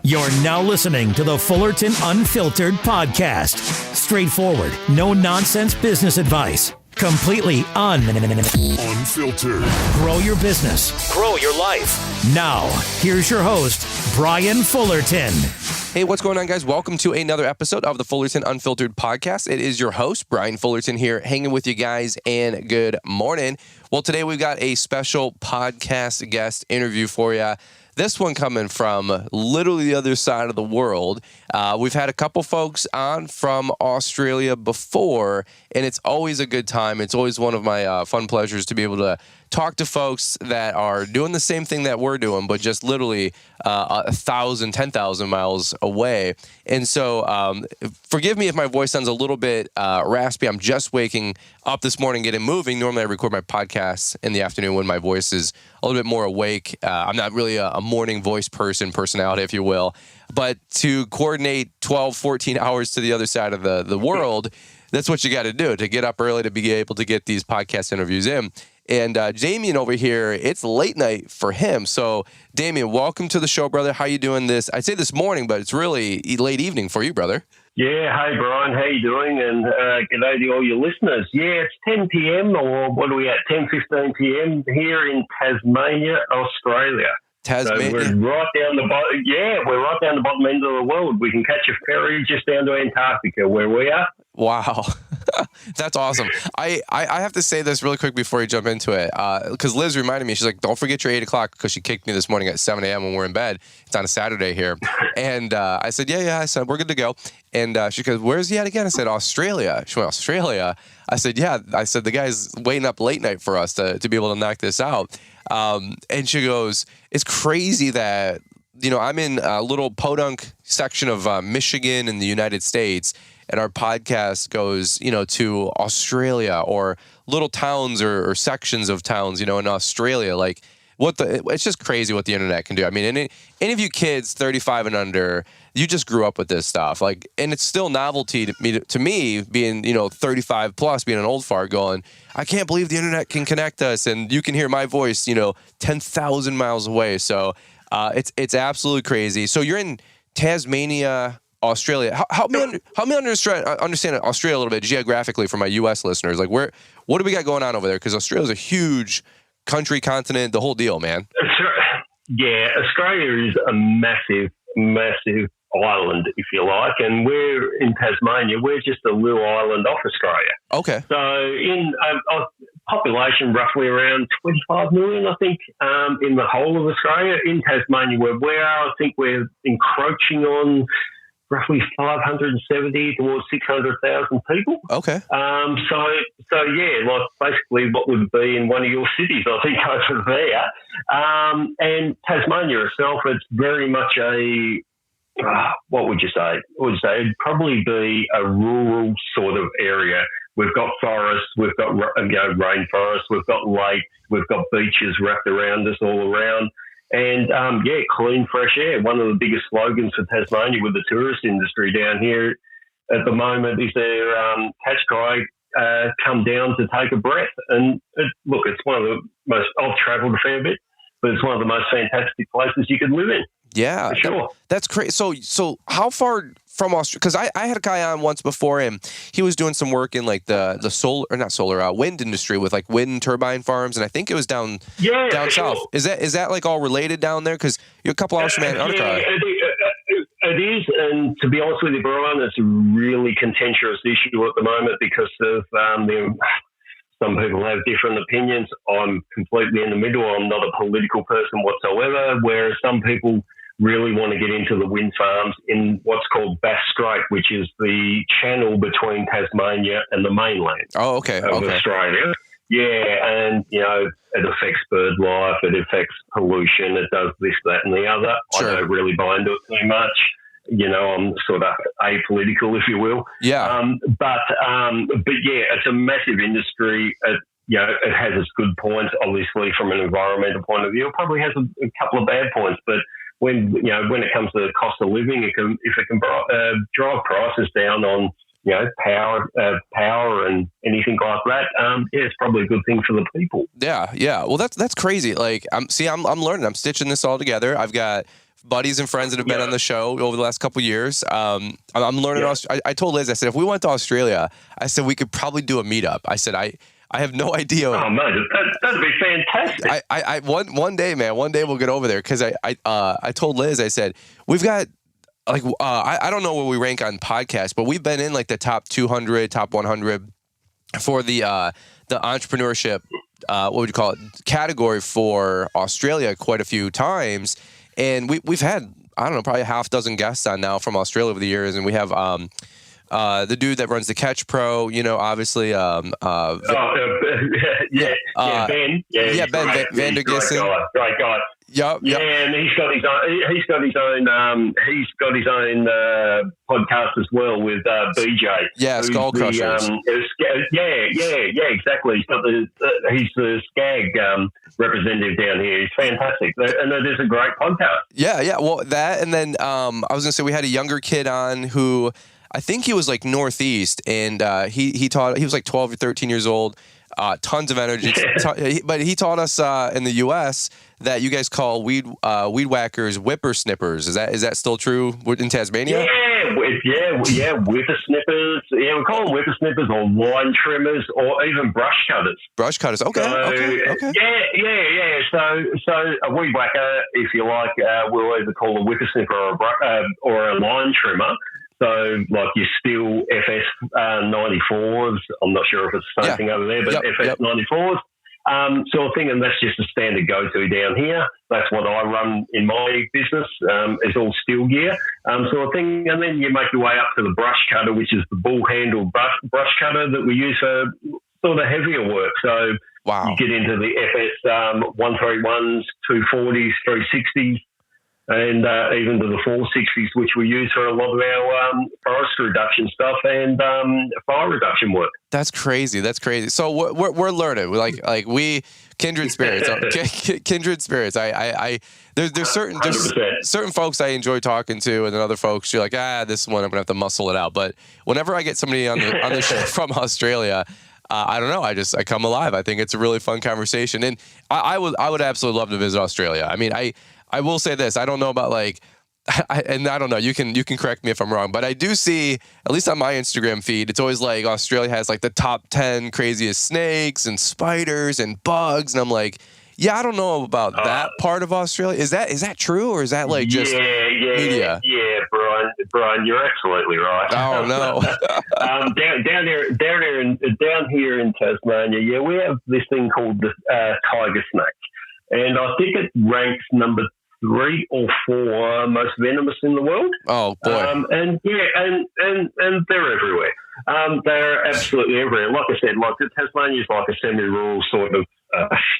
You're now listening to the Fullerton Unfiltered podcast. Straightforward, no nonsense business advice. Completely unfiltered. Grow your business. Grow your life. Now, here's your host, Brian Fullerton. Hey, what's going on, guys? Welcome to another episode of the Fullerton Unfiltered podcast. It is your host, Brian Fullerton, here, hanging with you guys, and good morning. Well, today we've got a special podcast guest interview for you. This one coming from literally the other side of the world. We've had a couple folks on from Australia before, and it's always a good time. It's always one of my fun pleasures to be able to talk to folks that are doing the same thing that we're doing, but just literally 10,000 miles away. And so forgive me if my voice sounds a little bit raspy. I'm just waking up this morning, getting moving. Normally I record my podcasts in the afternoon when my voice is a little bit more awake. I'm not really a morning voice personality, if you will. But to coordinate 12, 14 hours to the other side of the world, that's what you got to do, to get up early to be able to get these podcast interviews in. And Damian over here, it's late night for him. So, Damian, welcome to the show, brother. How you doing this? I'd say this morning, but it's really late evening for you, brother. Yeah, hey, Brian. How you doing? And g'day to all your listeners. Yeah, it's 10 p.m. or what are we at? 10:15 p.m. here in Tasmania, Australia. Tasmania. So we're right down the bottom. Yeah, we're right down the bottom end of the world. We can catch a ferry just down to Antarctica, where we are. Wow. That's awesome. I have to say this really quick before you jump into it, because Liz reminded me, she's like, don't forget your 8 o'clock, because she kicked me this morning at 7 a.m. when we're in bed. It's on a Saturday here. And I said, yeah. I said, we're good to go. And she goes, where's he at again? I said, Australia. She went, Australia? I said, yeah. I said, the guy's waiting up late night for us to be able to knock this out. And she goes, it's crazy that, I'm in a little podunk section of Michigan in the United States, and our podcast goes, to Australia or little towns or sections of towns, in Australia. Like, it's just crazy what the internet can do. I mean, any of you kids 35 and under, you just grew up with this stuff. Like, and it's still novelty to me being, 35 plus, being an old fart, going, I can't believe the internet can connect us, and you can hear my voice, 10,000 miles away. So it's absolutely crazy. So you're in Tasmania, Australia. Help me understand Australia a little bit geographically for my U.S. listeners. Like, what do we got going on over there? Because Australia's a huge country, continent, the whole deal, man. Yeah, Australia is a massive, massive island, if you like, and we're in Tasmania. We're just a little island off Australia. Okay. So in population roughly around 25 million, I think, in the whole of Australia. In Tasmania, where we are, I think we're encroaching on roughly 570 towards 600,000 people. Okay. So yeah, like basically what would be in one of your cities, I think, over there. And Tasmania itself, it's very much what would you say? It'd probably be a rural sort of area. We've got forests, we've got rainforests, we've got lakes, we've got beaches wrapped around us all around. And, clean, fresh air. One of the biggest slogans for Tasmania with the tourist industry down here at the moment is their catch cry, come down to take a breath. And, it's one of the most, I've travelled a fair bit, but it's one of the most fantastic places you could live in. Yeah. For sure. That's crazy. So how far from Australia? Because I had a guy on once before him. He was doing some work in like the wind industry with like wind turbine farms, and I think it was down south. Is that like all related down there? Because you're a couple hours from Antarctica. It is, and to be honest with you, Brian, it's a really contentious issue at the moment because of some people have different opinions. I'm completely in the middle. I'm not a political person whatsoever, whereas some people really want to get into the wind farms in what's called Bass Strait, which is the channel between Tasmania and the mainland of Australia. Yeah, and, it affects bird life, it affects pollution, it does this, that and the other. Sure. I don't really buy into it too much. I'm sort of apolitical, if you will. Yeah. But yeah, it's a massive industry. It has its good points, obviously, from an environmental point of view. It probably has a couple of bad points, but when it comes to the cost of living, if it can drive prices down on power and anything like that, it's probably a good thing for the people. Yeah. Well, that's crazy. Like, I'm learning. I'm stitching this all together. I've got buddies and friends that have been on the show over the last couple of years. I'm learning. I told Liz, I said, if we went to Australia, I said we could probably do a meetup. I said, I have no idea. Oh man, that'd be fantastic. One day, man, one day we'll get over there, because I told Liz, I said, we've got like I don't know where we rank on podcasts, but we've been in like the top 200, top 100 for the entrepreneurship, what would you call it, category for Australia quite a few times. And we've had, I don't know, probably a half dozen guests on now from Australia over the years. And we have the dude that runs the Catch Pro, you know, obviously. Ben. Yeah, Ben Vandergissen. Great guy. Yep. Yeah, and he's got his own podcast as well with BJ. Yeah, Skull Crushers. Exactly. He's the Skag representative down here. He's fantastic, and it is a great podcast. Yeah. Well, that, and then I was gonna say we had a younger kid on who I think he was like Northeast, and he was like 12 or 13 years old. Tons of energy, but he taught us in the U.S. that you guys call weed whackers whippersnippers. Is that still true in Tasmania? Yeah, whippersnippers. Yeah, we call them whippersnippers or line trimmers or even brush cutters. Brush cutters. Okay. Yeah. So a weed whacker, if you like, we'll either call a whippersnipper or a line trimmer. So, like your Steel FS 94s, I'm not sure if it's the same thing over there, but FS 94s, sort of thing, and that's just a standard go-to down here. That's what I run in my business, is all steel gear, sort of thing. And then you make your way up to the brush cutter, which is the bull-handled brush cutter that we use for sort of heavier work. So you get into the FS 131s, 240s, 360s, and even to the 460s, which we use for a lot of our forest reduction stuff and fire reduction work. That's crazy. So we're learning. We kindred spirits. Kindred spirits. There's certain folks I enjoy talking to, and then other folks you're like, this one I'm gonna have to muscle it out. But whenever I get somebody on the show from Australia, I don't know. I come alive. I think it's a really fun conversation, and I would absolutely love to visit Australia. I mean, I will say this. I don't know about and I don't know. You can correct me if I'm wrong, but I do see, at least on my Instagram feed, it's always like Australia has like the top 10 craziest snakes and spiders and bugs, and I'm like, yeah, I don't know about that part of Australia. Is that true, or is that like just media? Yeah, Brian, you're absolutely right. Oh no. down here in Tasmania, we have this thing called the tiger snake, and I think it ranks number 3 or 4 most venomous in the world. Oh boy! And they're everywhere. They're absolutely everywhere. Like I said, Tasmania is like a semi-rural sort of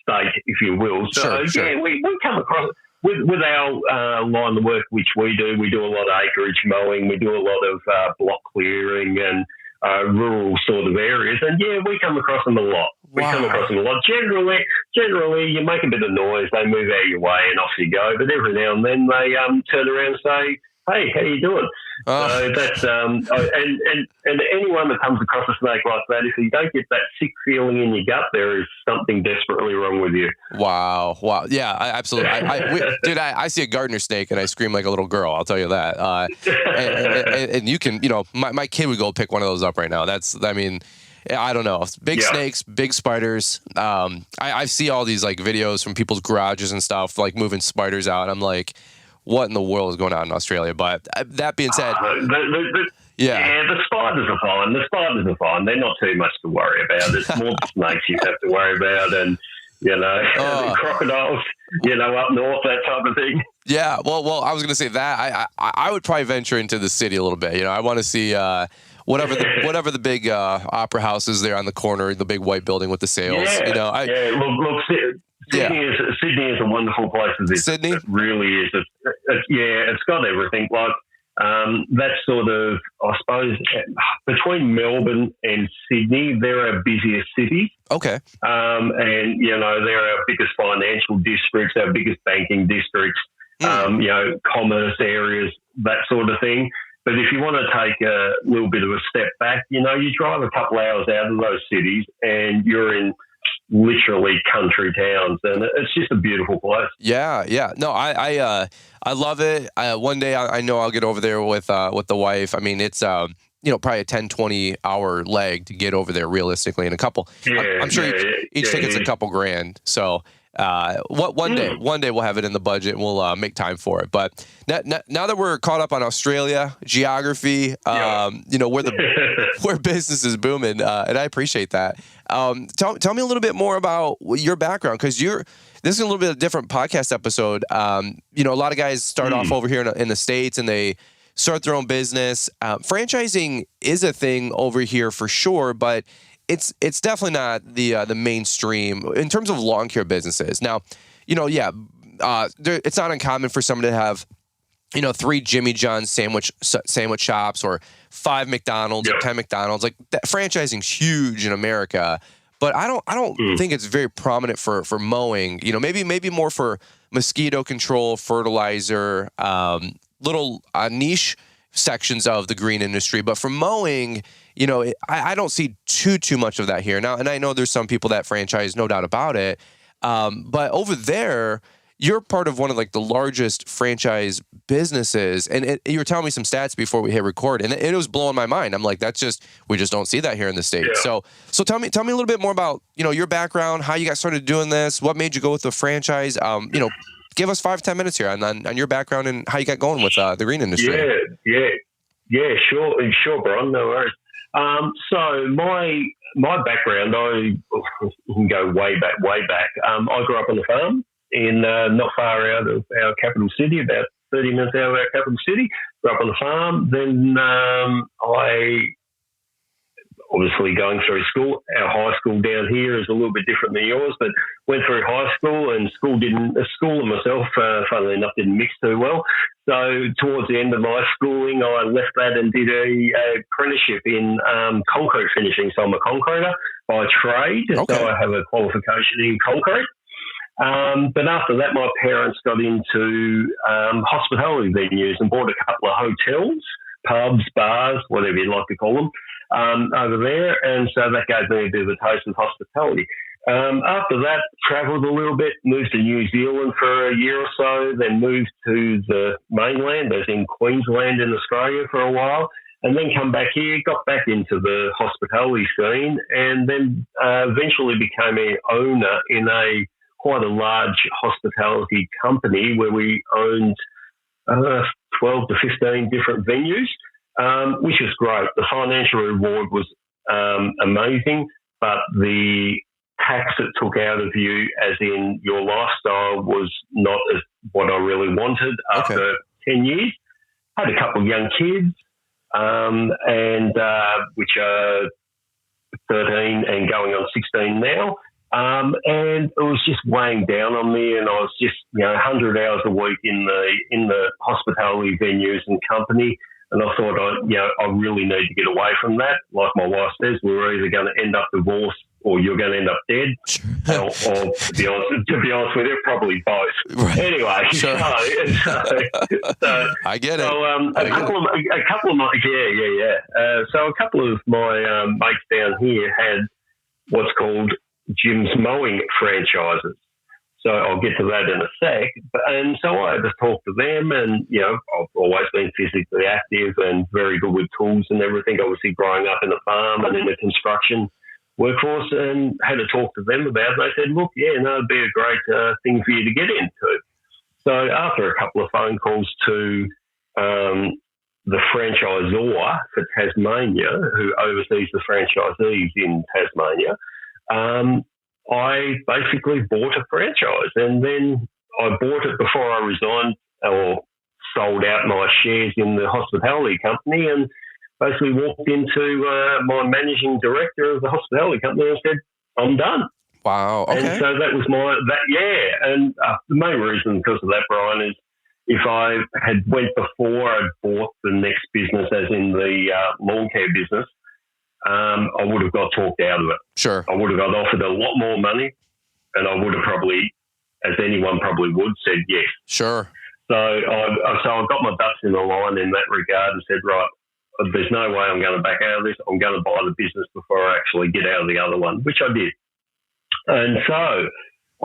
state, if you will. So sure. We come across with our line of work, which we do. We do a lot of acreage mowing. We do a lot of block clearing and rural sort of areas, and we come across them a lot. Generally, you make a bit of noise, they move out of your way, and off you go. But every now and then they turn around and say, "Hey, how you doing?" So that's and anyone that comes across a snake like that, if you don't get that sick feeling in your gut, there is something desperately wrong with you. Wow. Yeah, absolutely. I see a gardener snake and I scream like a little girl. I'll tell you that. And you can, my kid would go pick one of those up right now. I don't know. Big snakes, big spiders. I see all these like videos from people's garages and stuff, like moving spiders out. I'm like, what in the world is going on in Australia? But that being said, the spiders are fine. They're not too much to worry about. It's more the snakes you have to worry about, and the crocodiles, up north, that type of thing. Yeah. Well, I was going to say that I would probably venture into the city a little bit. I want to see whatever the big opera house is there on the corner, the big white building with the sails. Sydney is a wonderful place to visit. Sydney? It really is. It's got everything. That's sort of, I suppose, between Melbourne and Sydney, they're our busiest cities. Okay. And, they're our biggest financial districts, our biggest banking districts, commerce areas, that sort of thing. But if you want to take a little bit of a step back, you drive a couple hours out of those cities and you're in literally country towns, and it's just a beautiful place. Yeah. No, I love it. One day I know I'll get over there with the wife. I mean, it's probably a 10, 20 hour leg to get over there realistically in a couple. I'm sure each ticket's a couple grand. So one day we'll have it in the budget and we'll make time for it. But now that we're caught up on Australia, geography, where business is booming, and I appreciate that. Tell me a little bit more about your background, because this is a little bit of a different podcast episode. A lot of guys start off over here in the States and they start their own business. Franchising is a thing over here for sure, but it's definitely not the mainstream in terms of lawn care businesses. Now, it's not uncommon for someone to have 3 Jimmy John's sandwich shops or 5 McDonald's or 10 McDonald's. Like that, franchising's huge in America, but I don't think it's very prominent for mowing. Maybe more for mosquito control, fertilizer, little niche sections of the green industry. But for mowing, I don't see too much of that here now. And I know there's some people that franchise, no doubt about it. But over there, you're part of one of the largest franchise businesses. And you were telling me some stats before we hit record, and it was blowing my mind. I'm like, we just don't see that here in the States. Yeah. So tell me a little bit more about, your background, how you got started doing this, what made you go with the franchise. Give us 5-10 minutes here on your background and how you got going with the green industry. Yeah, sure, Brian, no worries. So my background, I can go way back. I grew up on the farm in not far out of our capital city, about 30 minutes out of our capital city. Grew up on the farm. Then I obviously going through school. Our high school down here is a little bit different than yours, but went through high school, and school and myself, funnily enough, didn't mix too well. So towards the end of my schooling, I left that and did a apprenticeship in concrete finishing. So I'm a concreter by trade. Okay. So I have a qualification in concrete. But after that, my parents got into hospitality venues and bought a couple of hotels, pubs, bars, whatever you'd like to call them, over there. And so that gave me a bit of a taste of hospitality. After that, travelled a little bit, moved to New Zealand for a year or so, then moved to the mainland, as in Queensland in Australia for a while, and then come back here, got back into the hospitality scene, and then eventually became an owner in quite a large hospitality company where we owned 12 to 15 different venues, which was great. The financial reward was amazing, but the tax it took out of you, as in your lifestyle, was not as what I really wanted after 10 years. Had a couple of young kids, and which are 13 and going on 16 now. And it was just weighing down on me, and I was just 100 hours a week in the hospitality venues and company, and I thought I really need to get away from that. Like my wife says, we're either going to end up divorced or you're going to end up dead, or to be honest with you, probably both. Right. Anyway, sure. so I get it. So a couple of my so a couple of my mates down here had what's called Jim's Mowing franchises. So I'll get to that in a sec. And so I just talked to them, and, I've always been physically active and very good with tools and everything, obviously growing up in the farm and in the construction workforce, and had to talk to them about it. They said, look, it'd be a great thing for you to get into. So after a couple of phone calls to the franchisor for Tasmania, who oversees the franchisees in Tasmania, I basically bought a franchise, and then I bought it before I resigned or sold out my shares in the hospitality company, and basically walked into my managing director of the hospitality company and said, I'm done. Wow. Okay. And so that was and the main reason because of that, Brian, is if I had went before I'd bought the next business, as in the lawn care business, I would have got talked out of it. Sure. I would have got offered a lot more money, and I would have probably, as anyone probably would, said yes. Sure. So I got my ducks in a line in that regard and said, right, there's no way I'm going to back out of this. I'm going to buy the business before I actually get out of the other one, which I did. And so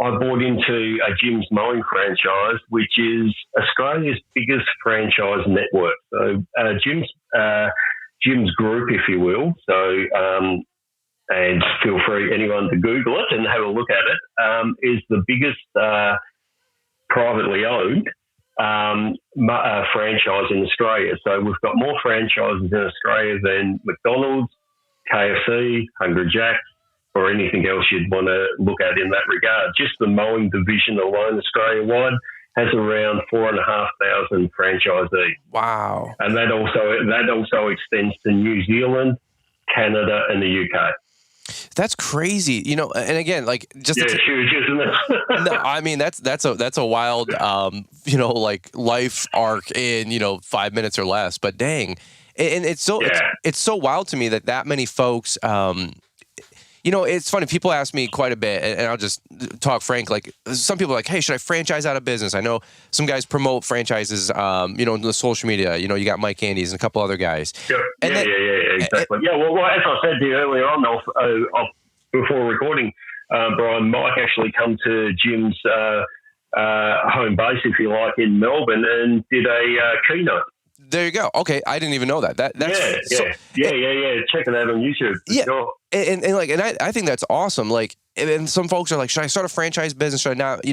I bought into a Jim's Mowing franchise, which is Australia's biggest franchise network. So Jim's Group, if you will. So, and feel free, anyone, to Google it and have a look at it, is the biggest privately owned franchise in Australia. So we've got more franchises in Australia than McDonald's, KFC, Hungry Jack's, or anything else you'd want to look at in that regard. Just the mowing division alone, Australia-wide, has around 4,500 franchisees. Wow. And that also extends to New Zealand, Canada, and the UK. That's crazy, and again, like just huge, isn't it? No, I mean that's a wild, like life arc in 5 minutes or less. But dang, and it's so wild to me that many folks. It's funny. People ask me quite a bit, and I'll just talk frank. Like some people are like, hey, should I franchise out of business? I know some guys promote franchises, in the social media. You got Mike Andes and a couple other guys. Yeah, exactly. Well, as I said to you earlier on, before recording, Brian, Mike actually come to Jim's home base, if you like, in Melbourne, and did a keynote. There you go. Okay, I didn't even know that. Check it out on YouTube. Sure. And I think that's awesome. Like, and some folks are like, should I start a franchise business? Should I not?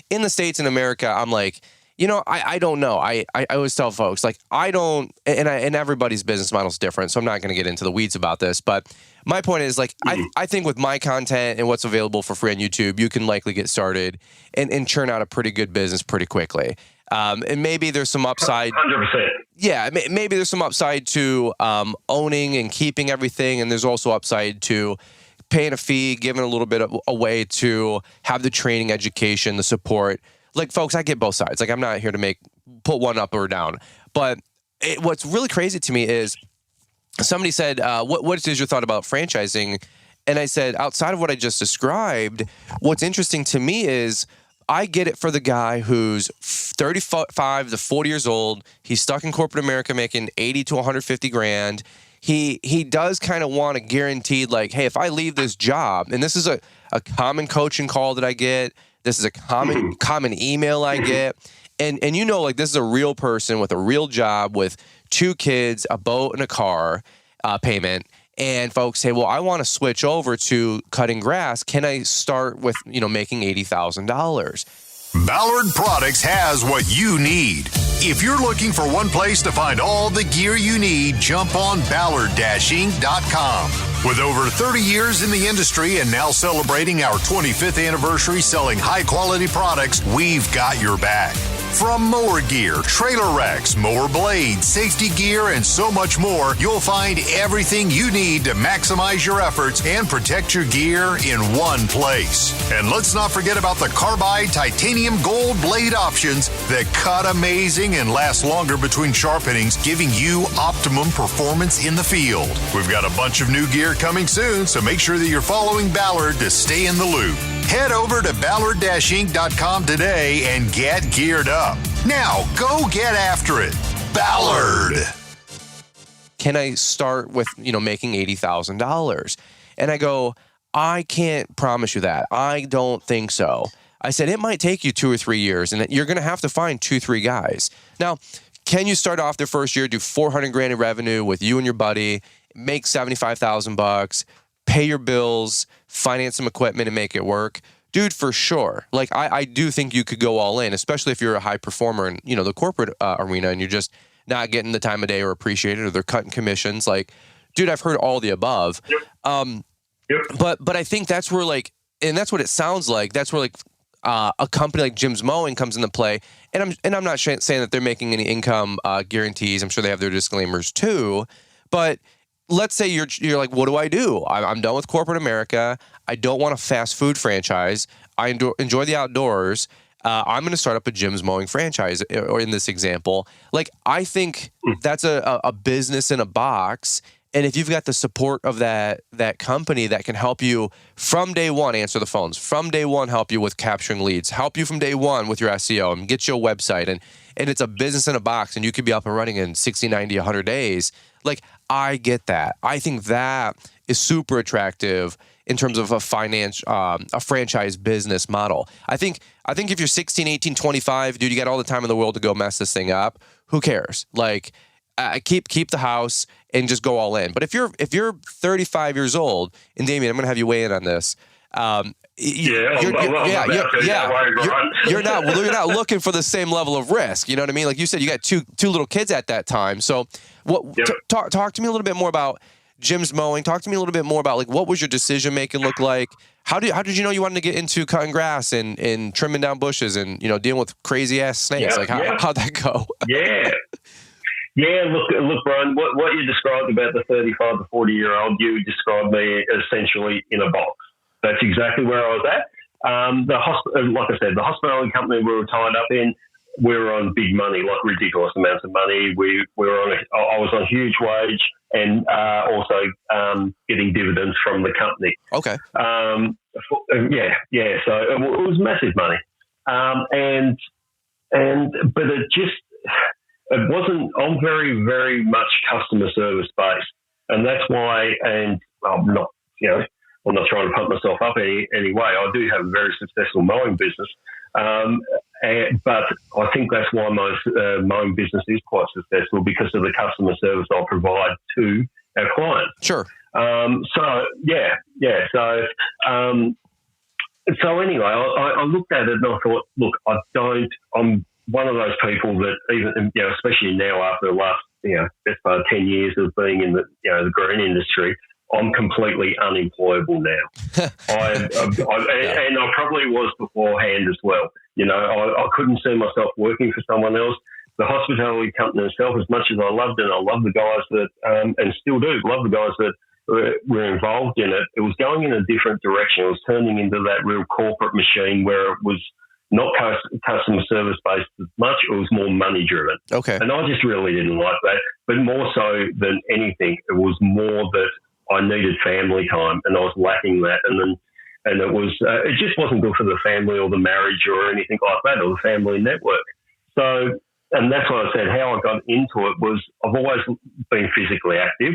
In the States, in America, I'm like, I don't know. I always tell folks, like, I don't, and everybody's business model is different, so I'm not going to get into the weeds about this. But my point is, like, I think with my content and what's available for free on YouTube, you can likely get started and churn out a pretty good business pretty quickly. And maybe there's some upside. 100%. Yeah, maybe there's some upside to owning and keeping everything, and there's also upside to paying a fee, giving a little bit away to have the training, education, the support. Like, folks, I get both sides. Like, I'm not here to put one up or down. But what's really crazy to me is somebody said, what is your thought about franchising? And I said, outside of what I just described, what's interesting to me is I get it for the guy who's 35 to 40 years old. He's stuck in corporate America making 80 to 150 grand. He does kind of want a guaranteed, like, hey, if I leave this job, and this is a common coaching call that I get, this is a common email I get, and like, this is a real person with a real job with 2 kids, a boat, and a car payment. And folks say, well, I want to switch over to cutting grass. Can I start with, making $80,000? Ballard Products has what you need. If you're looking for one place to find all the gear you need, jump on Ballard-Inc.com. With over 30 years in the industry and now celebrating our 25th anniversary selling high-quality products, we've got your back. From mower gear, trailer racks, mower blades, safety gear, and so much more, you'll find everything you need to maximize your efforts and protect your gear in one place. And let's not forget about the carbide titanium gold blade options that cut amazing and last longer between sharpenings, giving you optimum performance in the field. We've got a bunch of new gear coming soon, so make sure that you're following Ballard to stay in the loop. Head over to Ballard-Inc.com today and get geared up. Now, go get after it. Ballard. Can I start with, making $80,000? And I go, I can't promise you that. I don't think so. I said, it might take you 2 or 3 years, and you're going to have to find 2-3 guys. Now, can you start off their first year, do 400 grand in revenue with you and your buddy, make $75,000, pay your bills, finance some equipment, and make it work? Dude, for sure. Like, I do think you could go all in, especially if you're a high performer in, the corporate arena and you're just not getting the time of day or appreciated, or they're cutting commissions. Like, dude, I've heard all the above. But I think that's where, like, and that's what it sounds like. That's where, like, a company like Jim's Mowing comes into play. And I'm not saying that they're making any income guarantees. I'm sure they have their disclaimers too. But let's say you're like, what do I do? I'm done with corporate America. I don't want a fast food franchise. I enjoy the outdoors. I'm going to start up a Jim's Mowing franchise, or in this example. Like, I think that's a business in a box. And if you've got the support of that company that can help you from day one answer the phones, from day one help you with capturing leads, help you from day one with your SEO and get you a website, and it's a business in a box, and you could be up and running in 60, 90, 100 days. Like, I get that. I think that is super attractive in terms of a franchise business model. I think if you're 16, 18, 25, dude, you got all the time in the world to go mess this thing up. Who cares? Like, keep the house and just go all in. But if you're 35 years old, and Damian, I'm going to have you weigh in on this. You're not looking for the same level of risk. You know what I mean? Like you said, you got two little kids at that time. So talk to me a little bit more about Jim's Mowing. Talk to me a little bit more about, like, what was your decision making look like? How did you know you wanted to get into cutting grass and trimming down bushes and, dealing with crazy ass snakes? How'd that go? Yeah, look, Brian, what you described about the 35 to 40-year-old, you described me essentially in a box. That's exactly where I was at. Like I said, the hospitality company we were tied up in, we were on big money, like ridiculous amounts of money. I was on huge wage and also getting dividends from the company. Okay. So it was massive money. But it wasn't. I'm very, very much customer service based, and that's why. And I'm not trying to pump myself up any way. I do have a very successful mowing business, but I think that's why my mowing business is quite successful, because of the customer service I provide to our clients. Sure. So anyway, I looked at it and I thought, look, I'm one of those people that even, especially now after the last, best part of 10 years of being in the green industry, I'm completely unemployable now. And I probably was beforehand as well. I couldn't see myself working for someone else. The hospitality company itself, as much as I loved it, I love the guys that, and still do love the guys that were involved in it. It was going in a different direction. It was turning into that real corporate machine where it was not customer service based as much. It was more money driven. Okay. And I just really didn't like that. But more so than anything, it was more that I needed family time, and I was lacking that. And it was it just wasn't good for the family or the marriage or anything like that, or the family network. So, and that's what I said. How I got into it was I've always been physically active.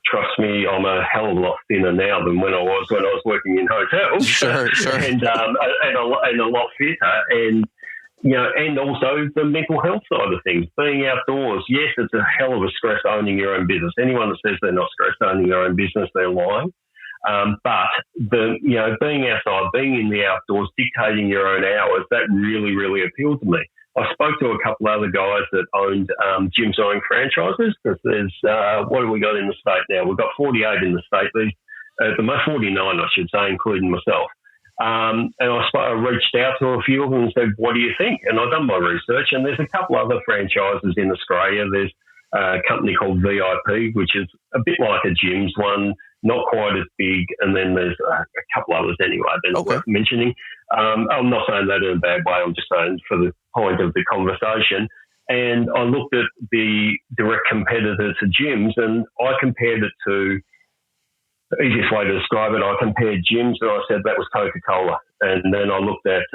Trust me, I'm a hell of a lot thinner now than when I was working in hotels. Sure. and a lot fitter, and and also the mental health side of things. Being outdoors, yes, it's a hell of a stress owning your own business. Anyone that says they're not stressed owning their own business, they're lying. But being outside, being in the outdoors, dictating your own hours, that really, really appealed to me. I spoke to a couple other guys that owned Jim's Mowing franchises, because there's, what have we got in the state now? We've got 48 in the state. The most 49, I should say, including myself. And I reached out to a few of them and said, what do you think? And I've done my research, and there's a couple other franchises in Australia. There's a company called VIP, which is a bit like a Jim's one, not quite as big. And then there's a couple others anyway that's worth mentioning. I'm not saying that in a bad way. I'm just saying for the point of the conversation. And I looked at the direct competitor to Jim's, and I compared it to, the easiest way to describe it, I compared Jim's and I said that was Coca-Cola. And then I looked at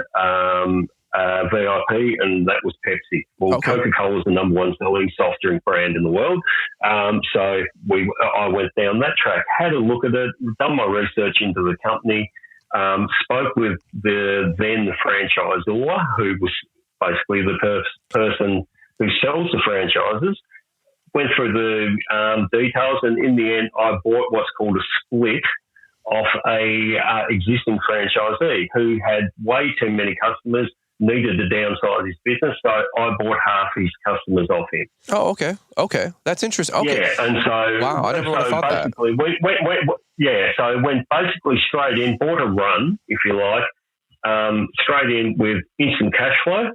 VIP, and that was Pepsi. Well, Coca-Cola is the number one selling soft drink brand in the world. So I went down that track, had a look at it, done my research into the company, spoke with the franchisor, who was basically the person who sells the franchises, went through the details, and in the end, I bought what's called a split off a existing franchisee who had way too many customers, needed to downsize his business, so I bought half his customers off him. Oh, okay. That's interesting. Okay. Yeah, and so... Wow, I never would have thought that. So I went basically straight in, bought a run, if you like, straight in with instant cash flow.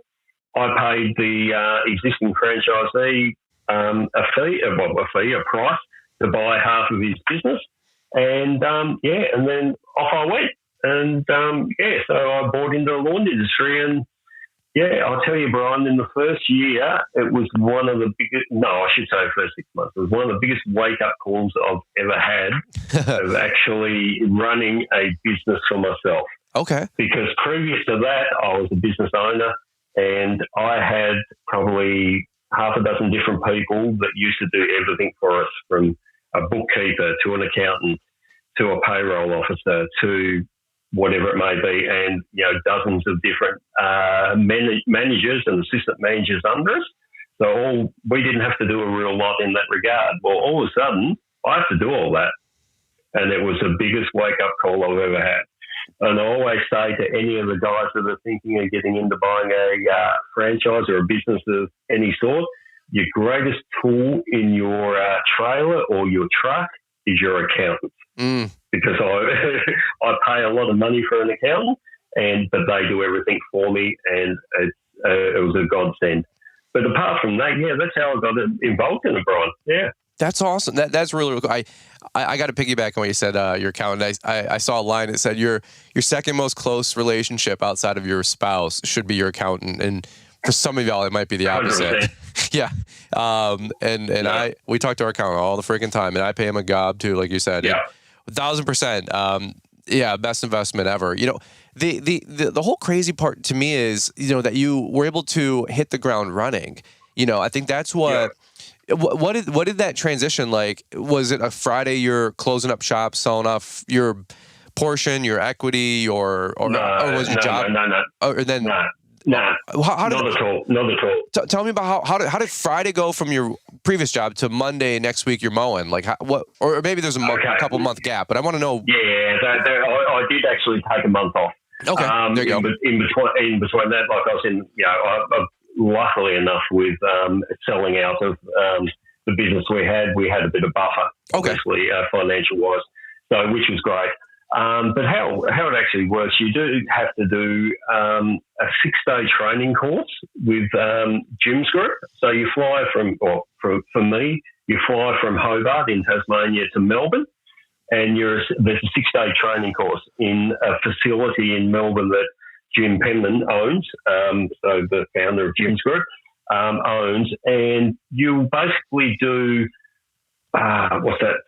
I paid the existing franchisee a price to buy half of his business, and and then off I went, and so I bought into the lawn industry, and I'll tell you, Brian, in the first year, it was one of the biggest. No, I should say first 6 months. It was one of the biggest wake up calls I've ever had of actually running a business for myself. Okay, because previous to that, I was a business owner, and I had probably half a dozen different people that used to do everything for us, from a bookkeeper to an accountant to a payroll officer, to whatever it may be, and dozens of different managers and assistant managers under us. So we didn't have to do a real lot in that regard. Well, all of a sudden, I have to do all that, and it was the biggest wake-up call I've ever had. And I always say to any of the guys that are thinking of getting into buying a franchise or a business of any sort, your greatest tool in your trailer or your truck is your accountant. Because I pay a lot of money for an accountant, but they do everything for me, and it was a godsend. But apart from that, that's how I got involved in it, Brian. Yeah. That's awesome. That's really cool. I got to piggyback on what you said, your accountant. I saw a line that said your second most close relationship outside of your spouse should be your accountant. And for some of y'all, it might be the opposite. 100%. Yeah. We talk to our accountant all the freaking time, and I pay him a gob too, like you said. Yeah. 1,000%. Best investment ever. The whole crazy part to me is, that you were able to hit the ground running. I think that's what. Yeah. What did that transition like? Was it a Friday you're closing up shop, selling off your portion, your equity, or was your job? No. Not at all. Tell me about how did Friday go from your previous job to Monday next week you're mowing? Like or maybe there's a couple month gap, but I want to know. Yeah, I did actually take a month off. Okay, there you go. In between that, like I was in, luckily enough with selling out of the business we had a bit of buffer, obviously, financial wise, so which was great. But how it actually works, you do have to do a 6-day training course with Jim's group. So you fly for me, you fly from Hobart in Tasmania to Melbourne, and there's a 6-day training course in a facility in Melbourne that Jim Penman owns, so the founder of Jim's Group owns, and you basically do, what's that,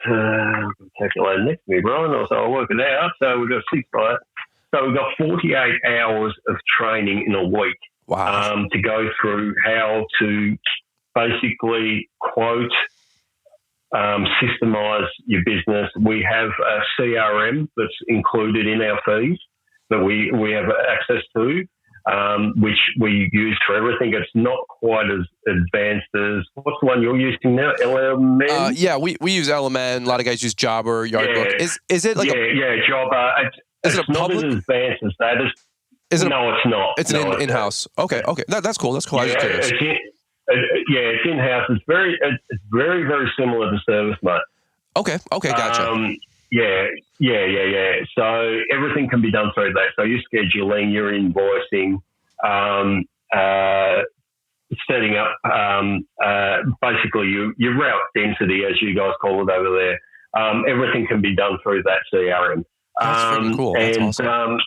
calculator next to me, Brian, so I'll work it out. So we've got 6, right? So we've got 48 hours of training in a week. Wow. To go through how to basically quote, systemize your business. We have a CRM that's included in our fees that we have access to, which we use for everything. It's not quite as advanced as, what's the one you're using now, LMN? We use LMN. A lot of guys use Jobber, Yardbook. Is it like Jobber. It's not as advanced as that. No, it's not. It's in-house. Okay. That's cool. I was just curious. It's in-house. It's very, very similar to ServiceMate. Okay, gotcha. Yeah. So everything can be done through that. So your scheduling, your invoicing, setting up, basically your route density, as you guys call it over there. Everything can be done through that CRM. That's pretty cool. That's awesome.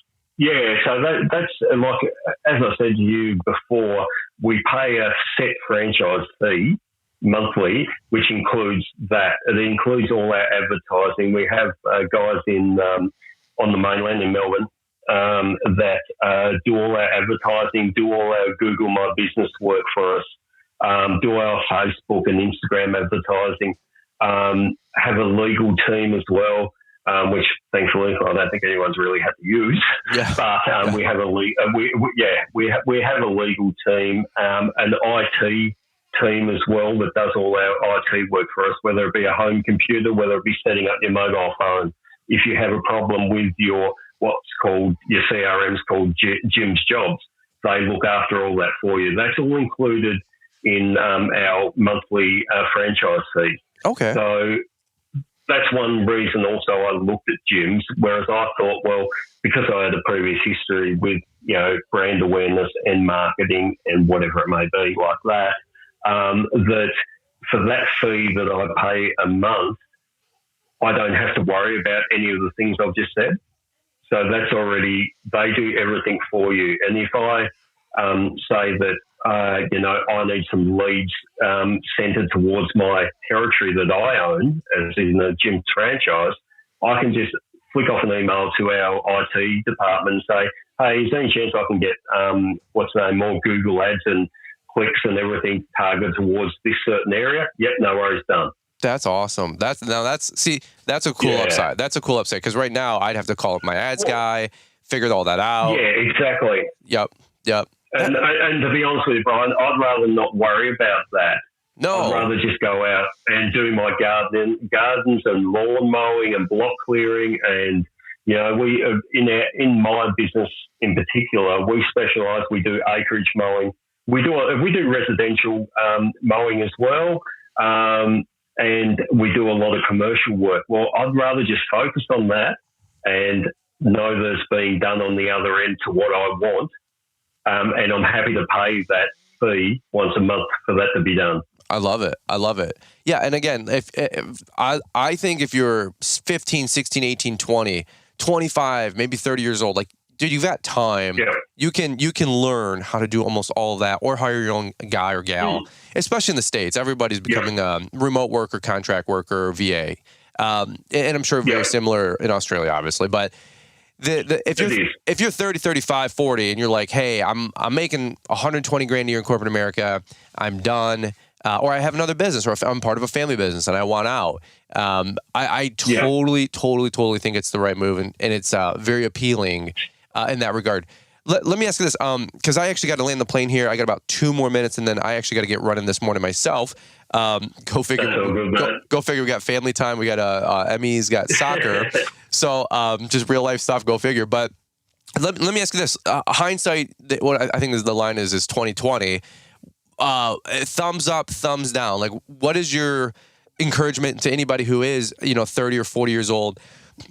So that's like, as I said to you before, we pay a set franchise fee monthly, which includes that. It includes all our advertising. We have guys on the mainland in Melbourne that do all our advertising, do all our Google My Business work for us, do our Facebook and Instagram advertising, have a legal team as well, which thankfully I don't think anyone's really had to use. Yeah. But we have we have a legal team, an IT team as well that does all our IT work for us, whether it be a home computer, whether it be setting up your mobile phone. If you have a problem with your CRM's called Jim's Jobs, they look after all that for you. That's all included in our monthly franchise fee. Okay. So that's one reason also I looked at Jim's, whereas I thought, well, because I had a previous history with, brand awareness and marketing and whatever it may be like that, that for that fee that I pay a month, I don't have to worry about any of the things I've just said. So that's already, they do everything for you. And if I say that, I need some leads centered towards my territory that I own, as in the Jim's franchise, I can just flick off an email to our IT department and say, hey, is there any chance I can get, more Google ads and clicks and everything targeted towards this certain area? Yep, no worries, done. That's awesome. That's a cool upside. That's a cool upside because right now I'd have to call up my ads guy, figure all that out. Yeah, exactly. Yep. And to be honest with you, Brian, I'd rather not worry about that. No. I'd rather just go out and do my gardens and lawn mowing and block clearing. And, you know, we in my business in particular, we specialise. We do acreage mowing. We do residential mowing as well. And we do a lot of commercial work. Well, I'd rather just focus on that and know that it's being done on the other end to what I want. And I'm happy to pay that fee once a month for that to be done. I love it. Yeah. And again, if I think if you're 15, 16, 18, 20, 25, maybe 30 years old, like, dude, you've got time. Yeah. You can learn how to do almost all of that or hire your own guy or gal, especially in the States. Everybody's becoming a remote worker, contract worker, VA. And I'm sure very similar in Australia, obviously. But if you're 30, 35, 40, and you're like, hey, I'm making 120 grand a year in corporate America, I'm done. Or I have another business, or I'm part of a family business and I want out. I totally think it's the right move, and it's very appealing in that regard. Let me ask you this, because I actually got to land the plane here. I got about 2 more minutes, and then I actually got to get running this morning myself. Go figure. Go figure. We got family time. We got Emmy's got soccer. So just real life stuff. Go figure. But let me ask you this: hindsight. What I think is the line is 2020. Thumbs up, thumbs down. Like, what is your encouragement to anybody who is 30 or 40 years old,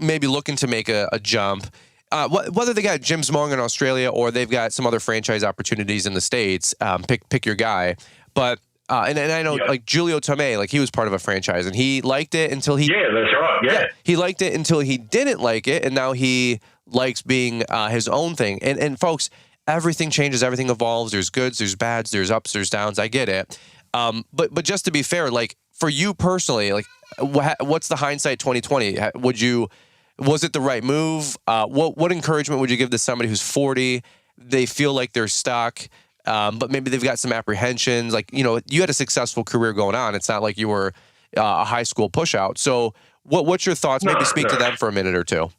maybe looking to make a jump? Whether they got gyms mowing in Australia or they've got some other franchise opportunities in the States, pick your guy. But and I know like Julio Tomei, like he was part of a franchise and he liked it until he that's right. Yeah, he liked it until he didn't like it, and now he likes being his own thing. And folks, everything changes, everything evolves. There's goods, there's bads, there's ups, there's downs. I get it. But just to be fair, like for you personally, like what's the hindsight 2020? Was it the right move? What encouragement would you give to somebody who's 40? They feel like they're stuck, but maybe they've got some apprehensions. Like, you had a successful career going on. It's not like you were a high school push out. So what's your thoughts? Maybe speak to them for a minute or two.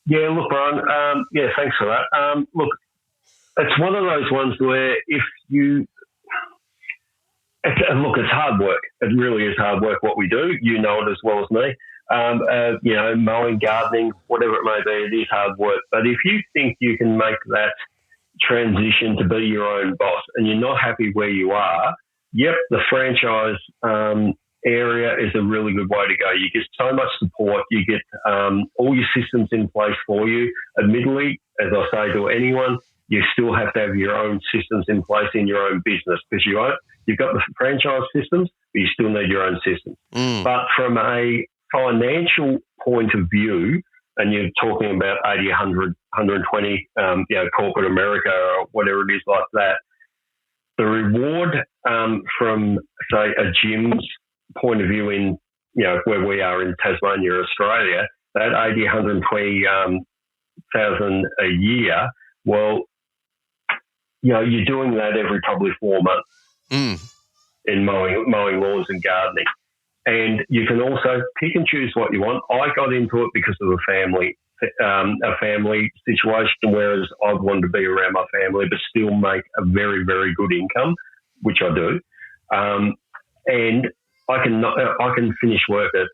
Yeah, look, Brian, thanks for that. Look, it's one of those ones where it's hard work. It really is hard work what we do. You know it as well as me. Mowing, gardening, whatever it may be, it is hard work. But if you think you can make that transition to be your own boss and you're not happy where you are, the franchise area is a really good way to go. You get so much support. You get all your systems in place for you. Admittedly, as I say to anyone, you still have to have your own systems in place in your own business because you've got the franchise systems, but you still need your own systems. But from a financial point of view, and you're talking about 80, 100, 120, corporate America or whatever it is like that, the reward from, say, a gym's point of view in, where we are in Tasmania, Australia, that 80, 120,000 a year, well, you're doing that every probably 4 months in mowing lawns and gardening. And you can also pick and choose what you want. I got into it because of a family situation, whereas I wanted to be around my family but still make a very, very good income, which I do. And I can finish work at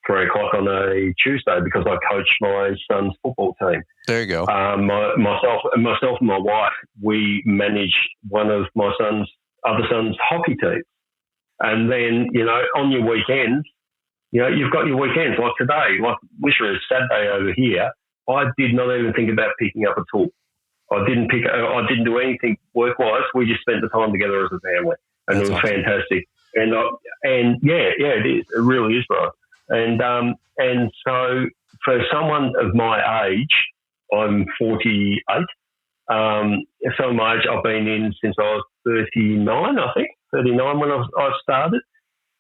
3 o'clock on a Tuesday because I coach my son's football team. There you go. Myself and my wife, we manage one of my other son's hockey teams. And then, on your weekends, you've got your weekends. Like today, like literally Saturday over here, I did not even think about picking up a tool. I didn't do anything work-wise. We just spent the time together as a family. And That's it was awesome. Fantastic. And it is. It really is, right. And so for someone of my age, I'm 48. So my age, I've been in since I was 39, I think. 39 when I started.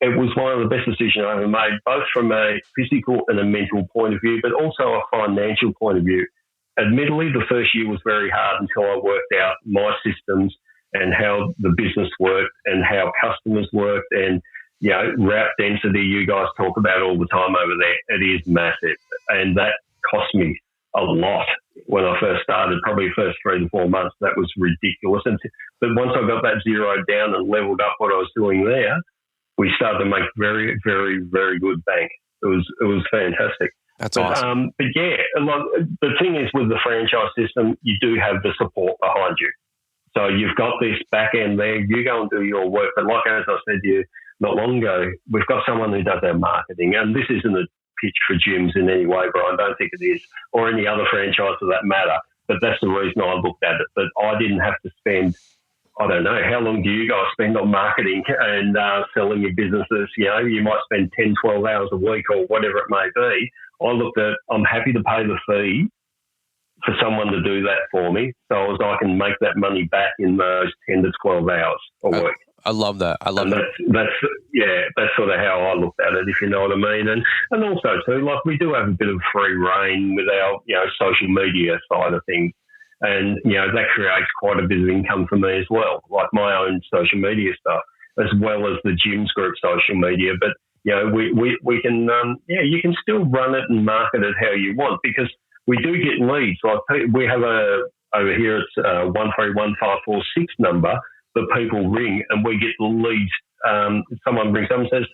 It was one of the best decisions I ever made, both from a physical and a mental point of view, but also a financial point of view. Admittedly, the first year was very hard until I worked out my systems and how the business worked and how customers worked and, route density you guys talk about all the time over there, it is massive. And that cost me a lot when I first started, probably the first 3 to 4 months. That was ridiculous. But once I got that zeroed down and leveled up what I was doing there, we started to make very, very, very good bank. It was fantastic. That's awesome. But yeah, the thing is with the franchise system, you do have the support behind you. So you've got this back end there. You go and do your work. But like as I said to you not long ago, we've got someone who does our marketing. And this isn't a pitch for gyms in any way, Brian. Don't think it is, or any other franchise for that matter. But that's the reason I looked at it. But I didn't have to spend, I don't know, how long do you guys spend on marketing and selling your businesses? You might spend 10, 12 hours a week or whatever it may be. I looked at, I'm happy to pay the fee for someone to do that for me, so as I can make that money back in those 10 to 12 hours a week. I love that. That's sort of how I looked at it, if you know what I mean. And also too, like we do have a bit of free reign with our, social media side of things. And, that creates quite a bit of income for me as well, like my own social media stuff, as well as the gyms group social media. But, we can, you can still run it and market it how you want, because we do get leads. Like we have over here, it's 131546 number that people ring, and we get the leads. Someone rings up and says,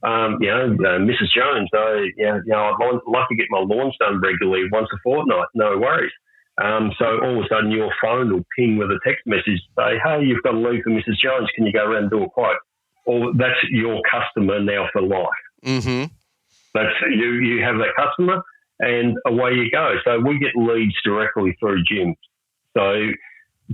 Mrs. Jones, I'd like to get my lawns done regularly once a fortnight. No worries. So all of a sudden your phone will ping with a text message, say, hey, you've got a lead for Mrs. Jones. Can you go around and do a quote? Or that's your customer now for life. Mm-hmm. That's you have that customer, and away you go. So we get leads directly through gyms. So,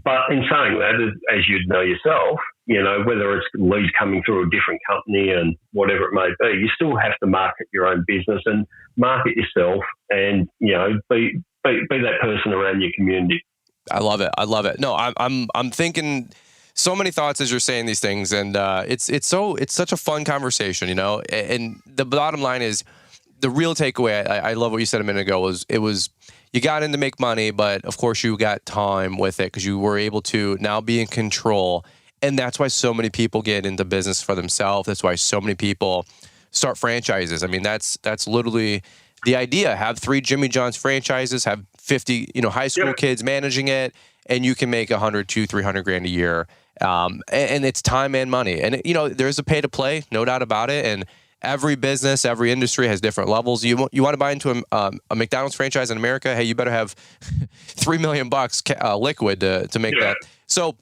but in saying that, as you'd know yourself, whether it's leads coming through a different company and whatever it may be, you still have to market your own business and market yourself, and be that person around your community. I love it. No, I'm thinking so many thoughts as you're saying these things, and it's such a fun conversation, And the bottom line is, the real takeaway, I love what you said a minute ago, was you got in to make money, but of course you got time with it because you were able to now be in control. And that's why so many people get into business for themselves. That's why so many people start franchises. I mean, that's literally the idea. Have 3 Jimmy John's franchises, have 50, high school kids managing it, and you can make $100, $200, $300 a year. And it's time and money. And, there's a pay to play, no doubt about it. And every business, every industry has different levels. You want to buy into a McDonald's franchise in America? Hey, you better have $3 million liquid to make that. So,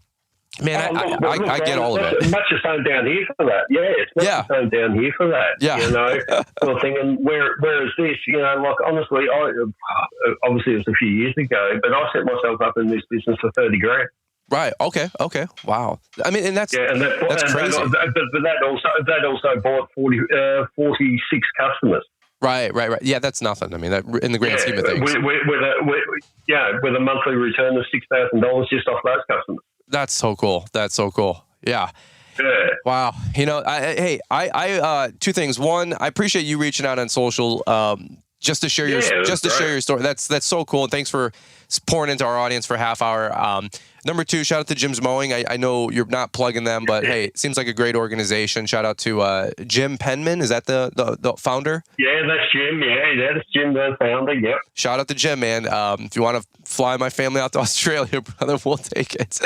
man, I get all of it. Much the same down here for that. Yeah, it's much the same down here for that. Yeah. Sort of thing. And whereas this, like honestly, obviously it was a few years ago, but I set myself up in this business for $30,000. Right. Okay. Wow. I mean, and that's crazy. But that also bought 46 customers. Right. Yeah, that's nothing. I mean, that in the grand scheme of things. With a monthly return of $6,000 just off those customers. That's so cool. Yeah. Wow. I 2 things. One, I appreciate you reaching out on social, just to share share your story. That's so cool. And thanks for pouring into our audience for a half hour. Number 2, shout out to Jim's Mowing. I know you're not plugging them, but hey, it seems like a great organization. Shout out to Jim Penman. Is that the founder? Yeah, that's Jim. Yeah, that's Jim, the founder. Yep. Shout out to Jim, man. If you want to fly my family out to Australia, brother, we'll take it.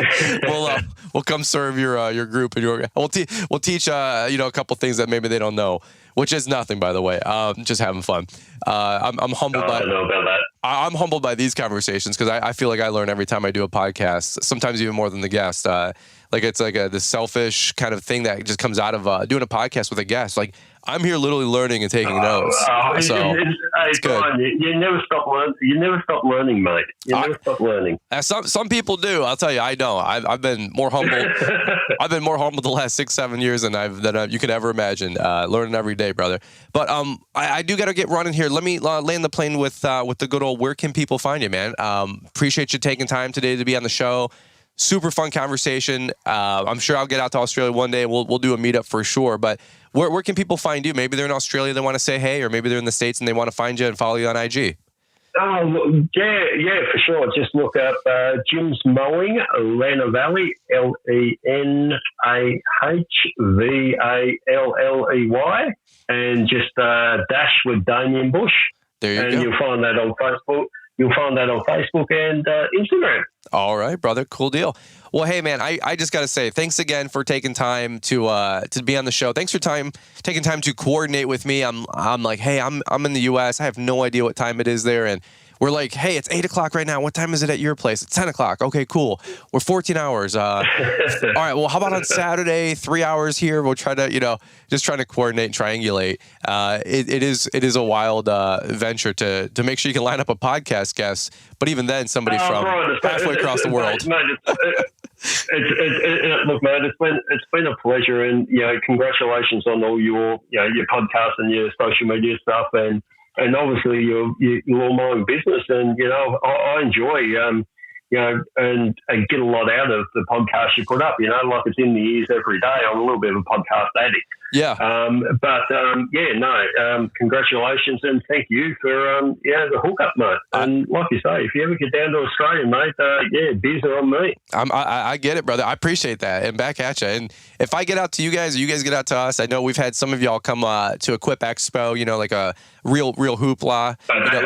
We'll come serve your group, and we'll teach a couple things that maybe they don't know, which is nothing, by the way. Just having fun. I'm humbled by. I don't know about that. I'm humbled by these conversations because I feel like I learn every time I do a podcast. Sometimes even more than the guest. It's like this selfish kind of thing that just comes out of doing a podcast with a guest. Like, I'm here literally learning and taking notes. It's good. Brian, you never stop learning. You never stop learning, mate. You never stop learning. Some people do. I'll tell you, I don't. I've been more humble. I've been more humble the last 6-7 years than you could ever imagine. Learning every day, brother. But I do got to get running here. Let me land the plane with the good old. Where can people find you, man? Appreciate you taking time today to be on the show. Super fun conversation. I'm sure I'll get out to Australia one day. We'll do a meetup for sure. But where can people find you? Maybe they're in Australia, they want to say hey, or maybe they're in the States and they want to find you and follow you on IG. Oh, yeah, for sure. Just look up Jim's Mowing, Lena Valley, LENAHVALLEY, and just dash with Damian Bush. There you go. And you'll find that on Facebook. You'll find that on Facebook and Instagram. All right, brother. Cool deal. Well, hey, man, I just got to say thanks again for taking time to be on the show. Thanks for taking time to coordinate with me. I'm like, hey, I'm in the U.S. I have no idea what time it is there, and we're like, hey, it's 8 o'clock right now. What time is it at your place? It's 10 o'clock. Okay, cool. We're 14 hours. All right, well, how about on Saturday, 3 hours here? We'll try to, just trying to coordinate and triangulate. It is a wild venture to make sure you can line up a podcast guest, but even then, somebody from halfway across the world. Look, man, it's been a pleasure, and congratulations on all your podcast and your social media stuff, and obviously your lawn business, and I enjoy and get a lot out of the podcast you put up. Like it's in the ears every day. I'm a little bit of a podcast addict. Yeah. Congratulations and thank you for the hookup, mate. And like you say, if you ever get down to Australia, mate, beers are on me. I get it, brother. I appreciate that, and back at you. And if I get out to you guys, or you guys get out to us, I know we've had some of y'all come to Equip Expo. Like a real hoopla. That's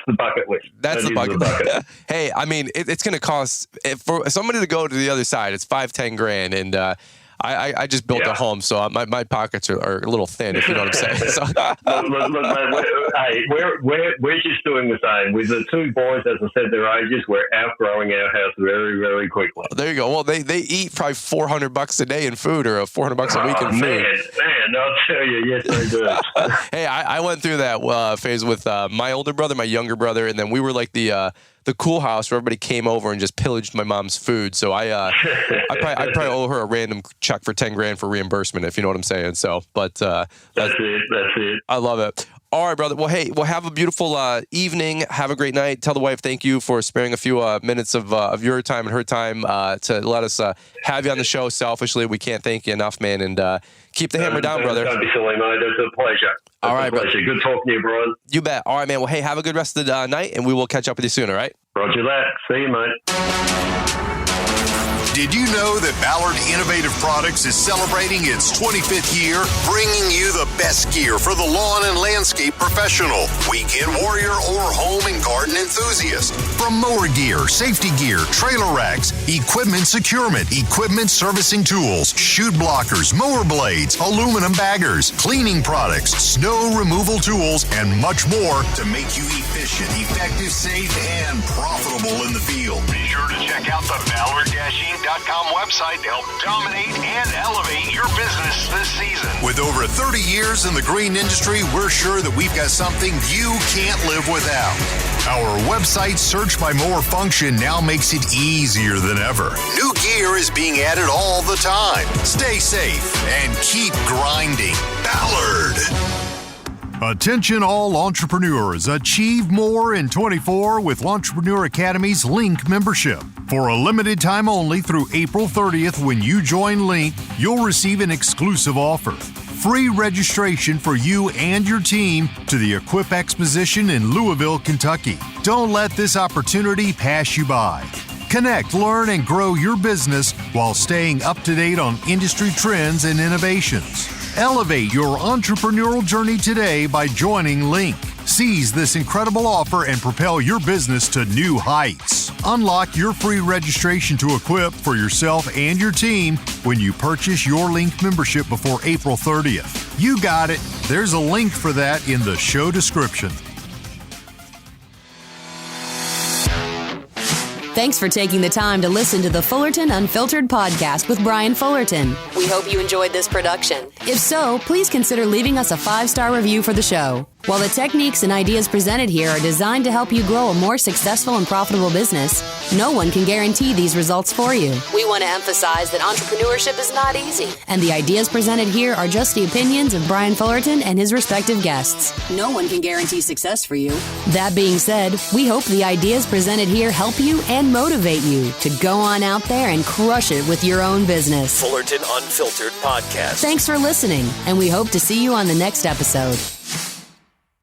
the bucket list. That's the bucket list. Hey, I mean, it's going to cost for somebody to go to the other side. It's $5-10 grand, and I just built a home, so my pockets are a little thin, if you know what I'm saying. So. Look, we're just doing the same. With the two boys, as I said, their ages, we're outgrowing our house very, very quickly. There you go. Well, they eat probably $400 a day in food, or $400 a week in food. Man, I'll tell you, yes, they do. Hey, I went through that phase with my older brother, my younger brother, and then we were like the cool house where everybody came over and just pillaged my mom's food. So I probably owe her a random check for $10 grand for reimbursement, if you know what I'm saying. So, but that's it. I love it. All right, brother. Well, hey, have a beautiful evening. Have a great night. Tell the wife thank you for sparing a few minutes of your time and her time to let us have you on the show. Selfishly, we can't thank you enough, man. And keep the hammer down, brother. Don't be silly, mate. It's a pleasure. All right, brother. Good talking to you, Brian. You bet. All right, man. Well, hey, have a good rest of the night, and we will catch up with you soon, all right? Roger that. See you, mate. Did you know that Ballard Innovative Products is celebrating its 25th year, bringing you the best gear for the lawn and landscape professional, weekend warrior, or home and garden enthusiast? From mower gear, safety gear, trailer racks, equipment securement, equipment servicing tools, chute blockers, mower blades, aluminum baggers, cleaning products, snow removal tools, and much more to make you efficient, effective, safe, and profitable in the field. Be sure to check out the Ballard-Inc.com website to help dominate and elevate your business this season. With over 30 years in the green industry, we're sure that we've got something you can't live without. Our website search by mower function now makes it easier than ever. New gear is being added all the time. Stay safe and keep grinding. Ballard. Attention all entrepreneurs, achieve more in 24 with Entrepreneur Academy's Link membership. For a limited time only through April 30th, when you join Link, you'll receive an exclusive offer. Free registration for you and your team to the Equip Exposition in Louisville, Kentucky. Don't let this opportunity pass you by. Connect, learn, and grow your business while staying up to date on industry trends and innovations. Elevate your entrepreneurial journey today by joining Link. Seize this incredible offer and propel your business to new heights. Unlock your free registration to Equip for yourself and your team when you purchase your Link membership before April 30th. You got it. There's a link for that in the show description. Thanks for taking the time to listen to the Fullerton Unfiltered podcast with Brian Fullerton. We hope you enjoyed this production. If so, please consider leaving us a 5-star review for the show. While the techniques and ideas presented here are designed to help you grow a more successful and profitable business, no one can guarantee these results for you. We want to emphasize that entrepreneurship is not easy, and the ideas presented here are just the opinions of Brian Fullerton and his respective guests. No one can guarantee success for you. That being said, we hope the ideas presented here help you and motivate you to go on out there and crush it with your own business. Fullerton Unfiltered Podcast. Thanks for listening, and we hope to see you on the next episode.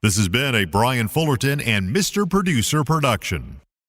This has been a Brian Fullerton and Mr. Producer production.